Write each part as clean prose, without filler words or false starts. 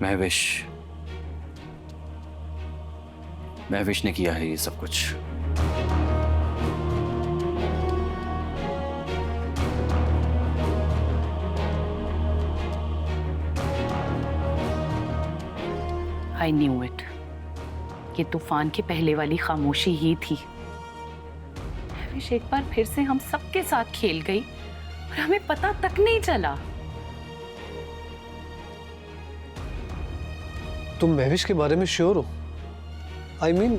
महविश महविश ने किया है ये सब कुछ। I knew it। ये तूफान की पहले वाली खामोशी ही थी। महविश एक बार फिर से हम सबके साथ खेल गई और हमें पता तक नहीं चला। तुम महविश के बारे में श्योर हो? I mean,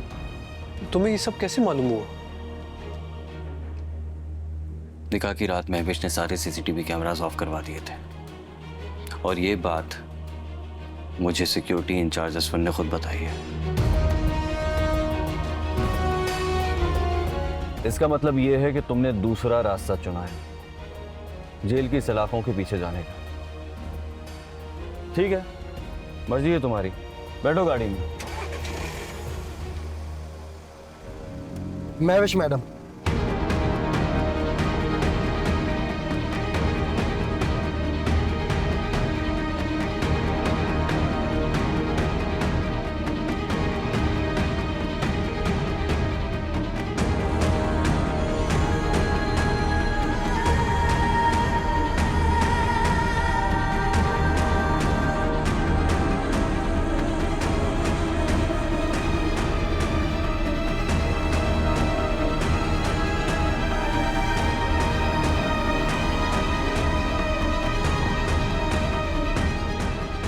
तुम्हें ये सब कैसे मालूम हुआ? निकाह की रात महविश ने सारे सीसीटीवी कैमरास ऑफ करवा दिए थे और ये बात मुझे सिक्योरिटी इंचार्ज असफन ने खुद बताई है। इसका मतलब ये है कि तुमने दूसरा रास्ता चुना है, जेल की सलाखों के पीछे जाने का। ठीक है, मर्जी है तुम्हारी, बैठो गाड़ी में। महविश मैडम,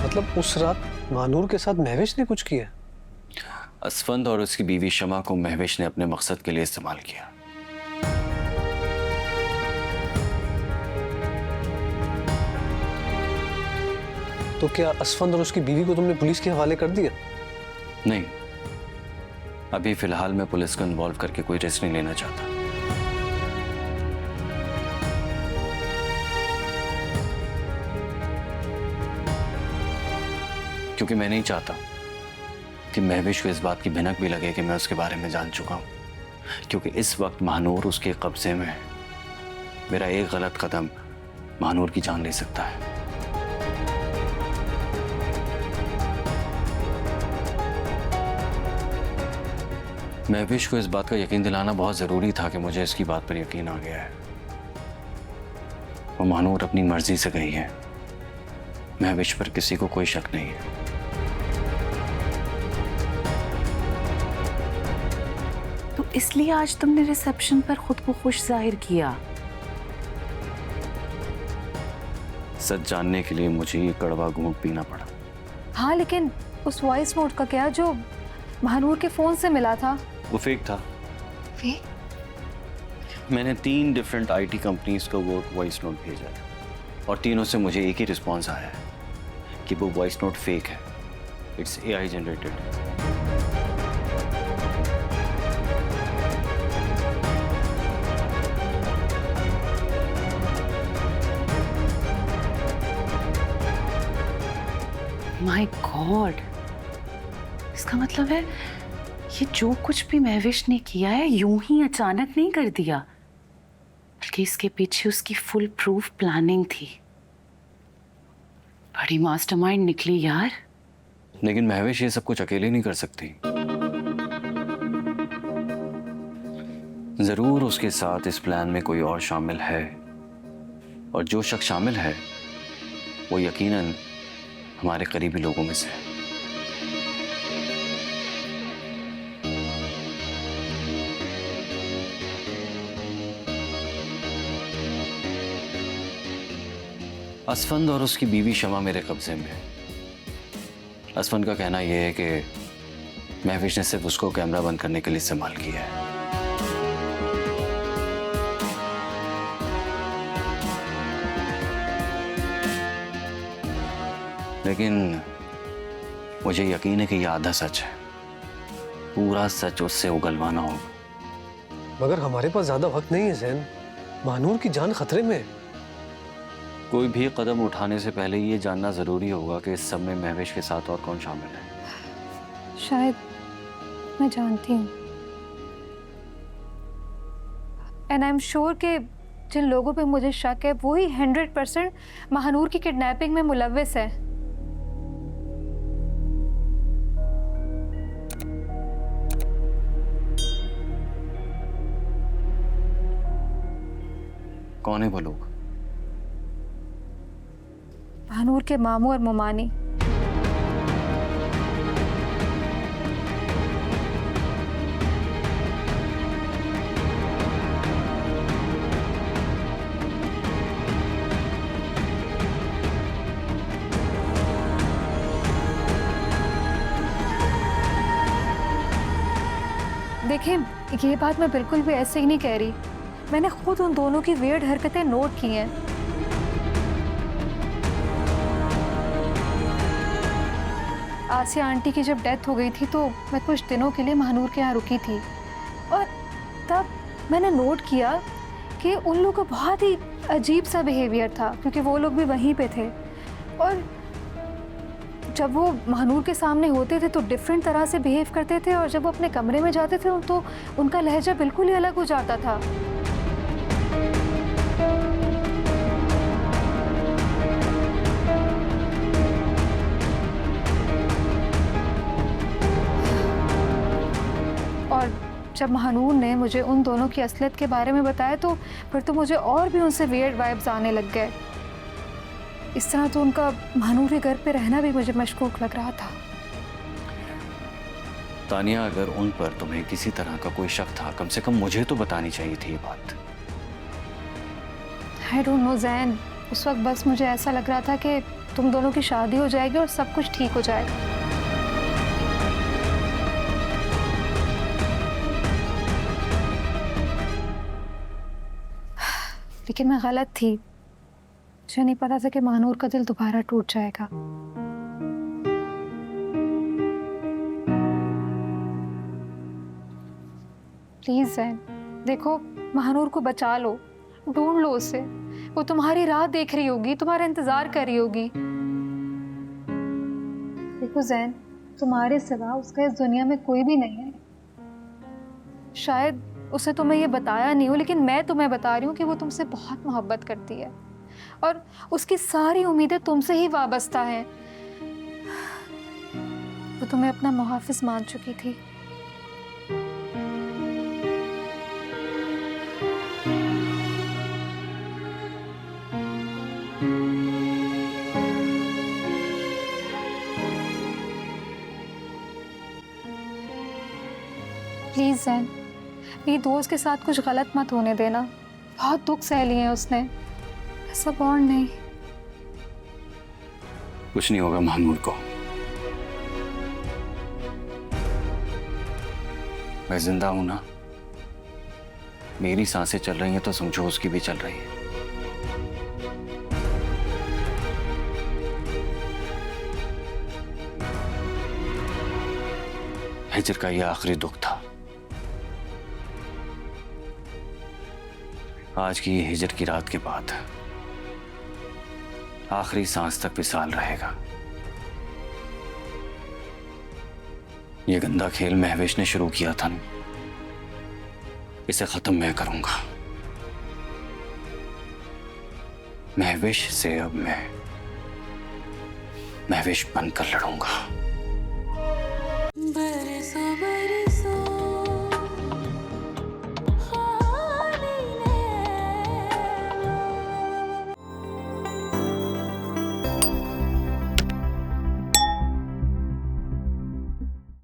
मतलब उस रात महानूर के साथ महविश ने कुछ किया? असफंद और उसकी बीवी शमा को महविश ने अपने मकसद के लिए इस्तेमाल किया। तो क्या असफंद और उसकी बीवी को तुमने पुलिस के हवाले कर दिया? नहीं, अभी फिलहाल मैं पुलिस को इन्वॉल्व करके कोई रिस्क नहीं लेना चाहता। क्योंकि मैं नहीं चाहता कि महविश को इस बात की भनक भी लगे कि मैं उसके बारे में जान चुका हूं। क्योंकि इस वक्त महानूर उसके कब्जे में है। मेरा एक गलत कदम महानूर की जान ले सकता है। महविश को इस बात का यकीन दिलाना बहुत जरूरी था कि मुझे इसकी बात पर यकीन आ गया है। वो महानूर अपनी मर्जी से गई है। महविश पर किसी को कोई शक नहीं है। तो इसलिए आज तुमने रिसेप्शन पर खुद को खुश जाहिर किया। सच जानने के लिए मुझे ये कड़वा घूंट पीना पड़ा। हाँ, लेकिन उस वॉइस नोट का क्या जो महानूर के फोन से मिला था? वो फेक था। फेक? मैंने 3 डिफरेंट आईटी कंपनीज को वो वॉइस नोट भेजा है और तीनों से मुझे एक ही रिस्पॉन्स आया है कि वो वॉइस नोट फेक है। It's AI generated. My God, इसका मतलब है ये जो कुछ भी महविश ने किया है यूं ही अचानक नहीं कर दिया, बल्कि इसके पीछे उसकी फुल प्रूफ प्लानिंग थी। बड़ी मास्टरमाइंड निकली यार। लेकिन महविश ये सब कुछ अकेले नहीं कर सकती। जरूर उसके साथ इस प्लान में कोई और शामिल है, और जो शख्स शामिल है वो यकीनन हमारे करीबी लोगों में से है। असफंद और उसकी बीवी शमा मेरे कब्जे में है। असफंद का कहना यह है कि महविश ने सिर्फ उसको कैमरा बंद करने के लिए इस्तेमाल किया है। लेकिन मुझे यकीन है कि यह आधा सच है। पूरा सच उससे उगलवाना होगा। मगर हमारे पास ज्यादा वक्त नहीं है ज़ैन। महानूर की जान खतरे में है। कोई भी कदम उठाने से पहले ये जानना जरूरी होगा कि इस सब में महविश के साथ और कौन शामिल है। शायद मैं जानती हूँ। एंड आई एम श्योर कि जिन लोगों पे मुझे शक है वो ही 100% महानूर की किडनैपिंग में मुलव्विस है। कौन है वो लोग? महानूर के मामू और मुमानी। देखिए, ये बात मैं बिल्कुल भी ऐसे ही नहीं कह रही। मैंने खुद उन दोनों की वियर्ड हरकतें नोट की हैं। आसिया आंटी की जब डेथ हो गई थी तो मैं कुछ दिनों के लिए महानूर के यहाँ रुकी थी, और तब मैंने नोट किया कि उन लोगों का बहुत ही अजीब सा बिहेवियर था, क्योंकि वो लोग भी वहीं पे थे। और जब वो महानूर के सामने होते थे तो डिफरेंट तरह से बिहेव करते थे, और जब वो अपने कमरे में जाते थे तो उनका लहजा बिल्कुल ही अलग हो जाता था। और जब महानूर ने मुझे उन दोनों की असलियत के बारे में बताया तो फिर तो मुझे और भी उनसे वियर्ड वाइब्स आने लग गए। इस तरह तो उनका महानूर के घर पे रहना भी मुझे मशकूक लग रहा था। तानिया, अगर उन पर तुम्हें किसी तरह का कोई शक था, कम से कम मुझे तो बतानी चाहिए थी ये बात। आई डोंट नो ज़ैन, उस वक्त बस मुझे ऐसा लग रहा था कि तुम दोनों की शादी हो जाएगी और सब कुछ ठीक हो जाएगा। लेकिन मैं गलत थी। मुझे नहीं पता था कि महानूर का दिल दोबारा टूट जाएगा। प्लीज ज़ैन, देखो, महानूर को बचा लो, ढूंढ लो उसे। वो तुम्हारी राह देख रही होगी, तुम्हारा इंतजार कर रही होगी। देखो ज़ैन, तुम्हारे सिवा उसका इस दुनिया में कोई भी नहीं है। शायद उसे तुम्हें ये बताया नहीं हो, लेकिन मैं तुम्हें बता रही हूँ कि वो तुमसे बहुत मोहब्बत करती है और उसकी सारी उम्मीदें तुमसे ही वाबस्ता हैं। वो तुम्हें अपना मुहाफिज मान चुकी थी। प्लीज ज़ैन, मेरी दोस्त के साथ कुछ गलत मत होने देना। बहुत दुख सह लिए हैं उसने, ऐसा और नहीं। कुछ नहीं होगा महानूर को। मैं जिंदा हूं ना, मेरी सांसें चल रही हैं तो समझो उसकी भी चल रही है। हिजर का यह आखिरी दुख था। आज की हिजर की रात के बाद आखिरी सांस तक विशाल रहेगा। ये गंदा खेल महवेश ने शुरू किया था ना, इसे खत्म मैं करूंगा। महवेश से अब मैं महवेश बनकर लड़ूंगा।